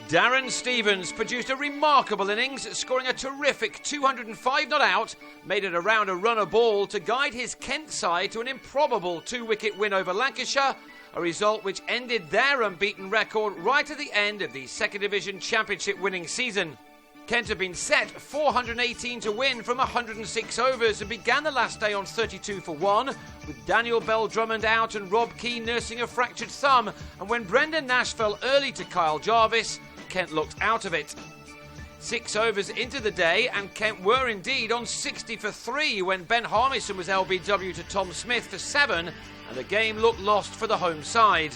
Darren Stevens produced a remarkable innings, scoring a terrific 205 not out, made it around a run a ball to guide his Kent side to an improbable 2-wicket win over Lancashire, a result which ended their unbeaten record right at the end of the Second Division Championship winning season. Kent had been set 418 to win from 106 overs and began the last day on 32 for 1, with Daniel Bell-Drummond out and Rob Key nursing a fractured thumb, and when Brendan Nash fell early to Kyle Jarvis, Kent looked out of it. 6 overs into the day and Kent were indeed on 60 for 3 when Ben Harmison was LBW to Tom Smith for 7 and the game looked lost for the home side.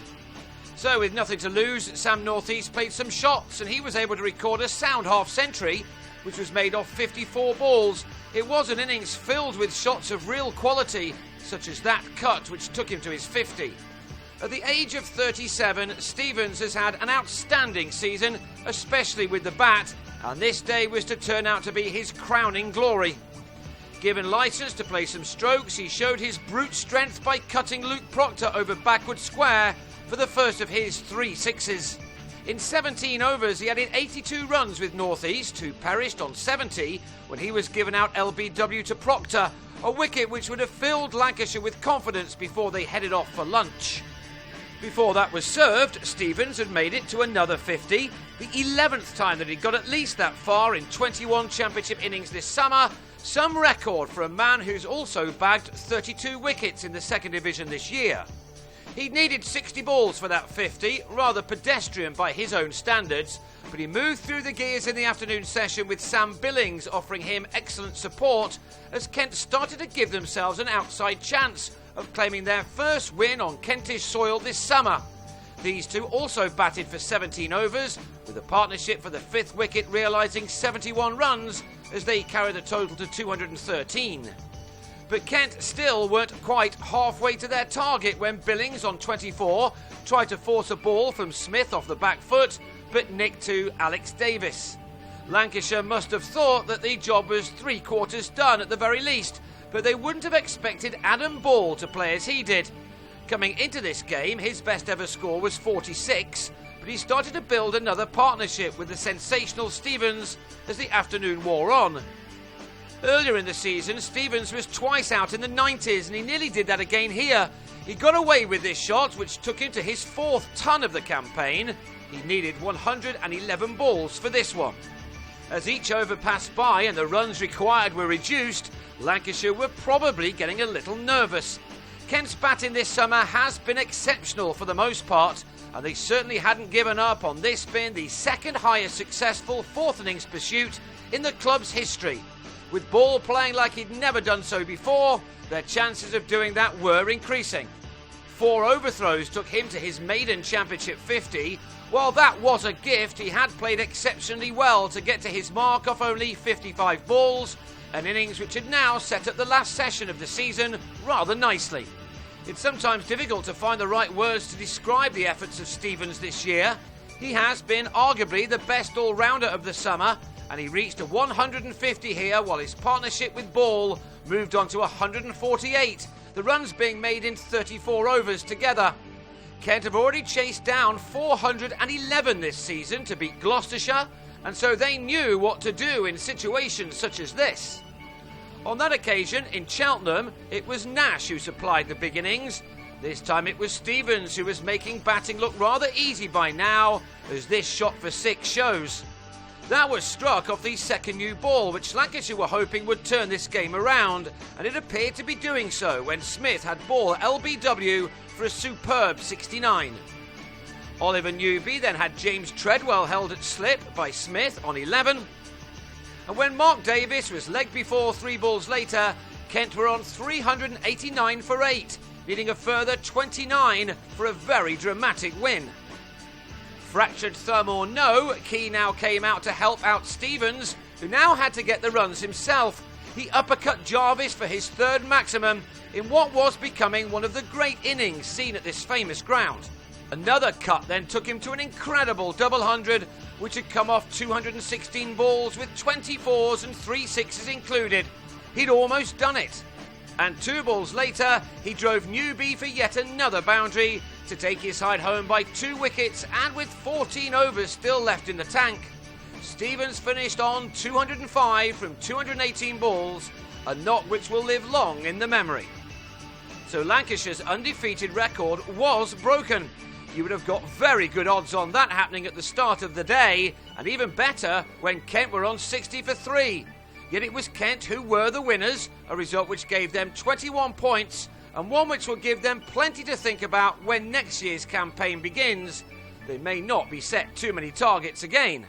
So with nothing to lose, Sam Northeast played some shots and he was able to record a sound half-century, which was made off 54 balls. It was an innings filled with shots of real quality, such as that cut which took him to his 50. At the age of 37, Stevens has had an outstanding season, especially with the bat, and this day was to turn out to be his crowning glory. Given licence to play some strokes, he showed his brute strength by cutting Luke Proctor over backward square for the first of his 3 sixes. In 17 overs, he added 82 runs with Northeast, who perished on 70 when he was given out LBW to Proctor, a wicket which would have filled Lancashire with confidence before they headed off for lunch. Before that was served, Stevens had made it to another 50, the 11th time that he'd got at least that far in 21 championship innings this summer, some record for a man who's also bagged 32 wickets in the second division this year. He'd needed 60 balls for that 50, rather pedestrian by his own standards, but he moved through the gears in the afternoon session with Sam Billings offering him excellent support as Kent started to give themselves an outside chance of claiming their first win on Kentish soil this summer. These two also batted for 17 overs, with the partnership for the 5th wicket realising 71 runs as they carried the total to 213. But Kent still weren't quite halfway to their target when Billings on 24 tried to force a ball from Smith off the back foot, but nicked to Alex Davis. Lancashire must have thought that the job was 3/4 done at the very least, but they wouldn't have expected Adam Ball to play as he did. Coming into this game, his best ever score was 46, but he started to build another partnership with the sensational Stevens as the afternoon wore on. Earlier in the season, Stevens was twice out in the 90s and he nearly did that again here. He got away with this shot, which took him to his 4th ton of the campaign. He needed 111 balls for this one. As each over passed by and the runs required were reduced, Lancashire were probably getting a little nervous. Kent's batting this summer has been exceptional for the most part, and they certainly hadn't given up on this being the second highest successful 4th innings pursuit in the club's history. With Ball playing like he'd never done so before, their chances of doing that were increasing. 4 overthrows took him to his maiden championship 50. While that was a gift, he had played exceptionally well to get to his mark off only 55 balls, an innings which had now set up the last session of the season rather nicely. It's sometimes difficult to find the right words to describe the efforts of Stevens this year. He has been arguably the best all-rounder of the summer, and he reached a 150 here while his partnership with Ball moved on to 148, the runs being made in 34 overs together. Kent have already chased down 411 this season to beat Gloucestershire, and so they knew what to do in situations such as this. On that occasion, in Cheltenham, it was Nash who supplied the big innings. This time it was Stevens who was making batting look rather easy by now, as this shot for 6 shows. That was struck off the second new ball, which Lancashire were hoping would turn this game around, and it appeared to be doing so when Smith had Ball LBW for a superb 69. Oliver Newby then had James Treadwell held at slip by Smith on 11. And when Mark Davis was legged before 3 balls later, Kent were on 389 for 8, needing a further 29 for a very dramatic win. Fractured thumb or no, Key now came out to help out Stevens, who now had to get the runs himself. He uppercut Jarvis for his 3rd maximum in what was becoming one of the great innings seen at this famous ground. Another cut then took him to an incredible double 100, which had come off 216 balls with 24s and 3 sixes included. He'd almost done it. And 2 balls later, he drove Newby for yet another boundary to take his side home by 2 wickets, and with 14 overs still left in the tank, Stevens finished on 205 from 218 balls, a knock which will live long in the memory. So Lancashire's undefeated record was broken. You would have got very good odds on that happening at the start of the day, and even better when Kent were on 60 for 3. Yet it was Kent who were the winners, a result which gave them 21 points, and one which will give them plenty to think about when next year's campaign begins. They may not be set too many targets again.